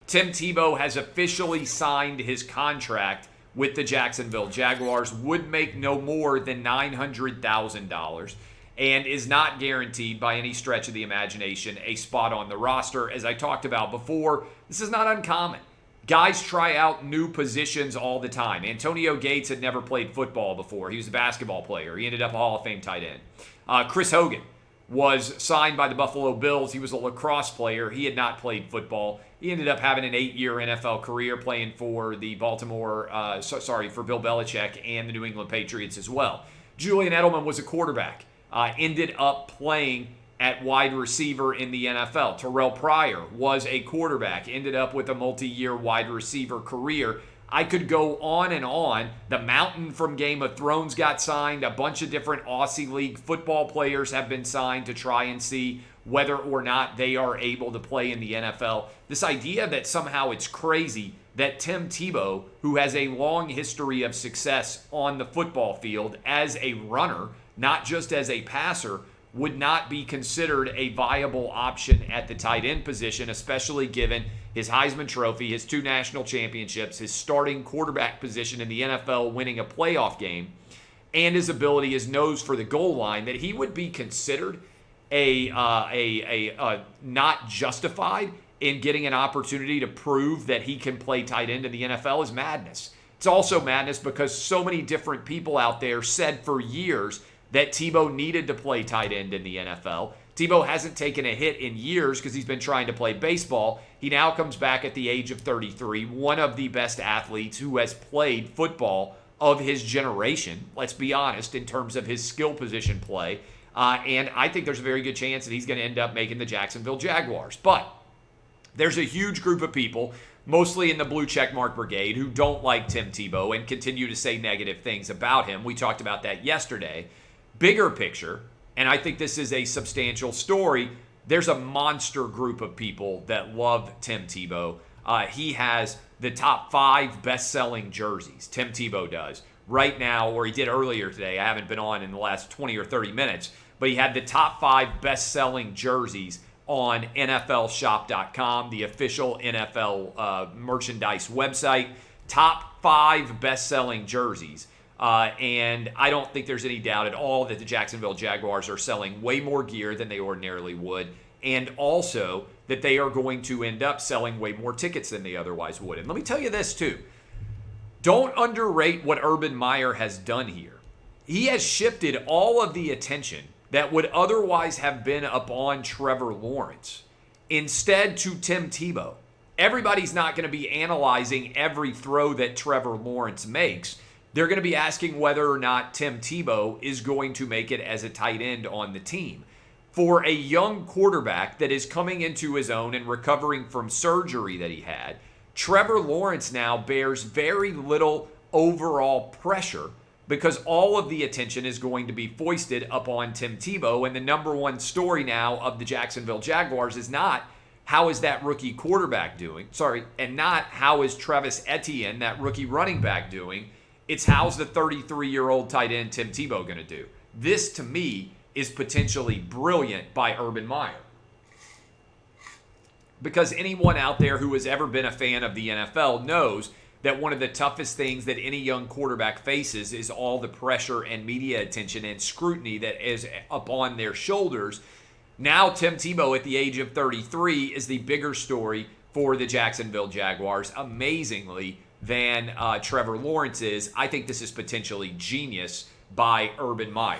Tim Tebow has officially signed his contract with the Jacksonville Jaguars, would make no more than $900,000, and is not guaranteed by any stretch of the imagination a spot on the roster. As I talked about before, this is not uncommon. Guys try out new positions all the time. Antonio Gates had never played football before. He was a basketball player. He ended up a Hall of Fame tight end. Chris Hogan was signed by the Buffalo Bills. He was a lacrosse player. He had not played football. He ended up having an 8-year NFL career playing for the for Bill Belichick and the New England Patriots as well. Julian Edelman was a quarterback. Ended up playing at wide receiver in the NFL. Terrell Pryor was a quarterback. Ended up with a multi-year wide receiver career. I could go on and on. The Mountain from Game of Thrones got signed. A bunch of different Aussie League football players have been signed to try and see whether or not they are able to play in the NFL. This idea that somehow it's crazy that Tim Tebow, who has a long history of success on the football field as a runner, not just as a passer, would not be considered a viable option at the tight end position, especially given his Heisman Trophy, his 2 national championships, his starting quarterback position in the NFL, winning a playoff game, and his ability, his nose for the goal line, that he would be considered not justified in getting an opportunity to prove that he can play tight end in the NFL is madness. It's also madness because so many different people out there said for years that Tebow needed to play tight end in the NFL. Tebow hasn't taken a hit in years because he's been trying to play baseball. He now comes back at the age of 33, one of the best athletes who has played football of his generation, let's be honest, in terms of his skill position play. And I think there's a very good chance that he's going to end up making the Jacksonville Jaguars. But there's a huge group of people, mostly in the blue checkmark brigade, who don't like Tim Tebow and continue to say negative things about him. We talked about that yesterday. Bigger picture, and I think this is a substantial story, there's a monster group of people that love Tim Tebow. He has the top 5 best-selling jerseys, Tim Tebow does, right now, or he did earlier today. I haven't been on in the last 20 or 30 minutes, but he had the top 5 best-selling jerseys on NFLshop.com, the official NFL merchandise website. Top 5 best-selling jerseys. And I don't think there's any doubt at all that the Jacksonville Jaguars are selling way more gear than they ordinarily would, and also that they are going to end up selling way more tickets than they otherwise would. And let me tell you this too. Don't underrate what Urban Meyer has done here. He has shifted all of the attention that would otherwise have been upon Trevor Lawrence instead to Tim Tebow. Everybody's not going to be analyzing every throw that Trevor Lawrence makes. They're going to be asking whether or not Tim Tebow is going to make it as a tight end on the team. For a young quarterback that is coming into his own and recovering from surgery that he had, Trevor Lawrence now bears very little overall pressure because all of the attention is going to be foisted upon Tim Tebow. And the number one story now of the Jacksonville Jaguars is not how is that rookie quarterback doing, and not how is Travis Etienne, that rookie running back, doing. It's how's the 33-year-old tight end Tim Tebow going to do? This, to me, is potentially brilliant by Urban Meyer. Because anyone out there who has ever been a fan of the NFL knows that one of the toughest things that any young quarterback faces is all the pressure and media attention and scrutiny that is upon their shoulders. Now Tim Tebow at the age of 33 is the bigger story for the Jacksonville Jaguars, amazingly, than Trevor Lawrence is. I think this is potentially genius by Urban Meyer.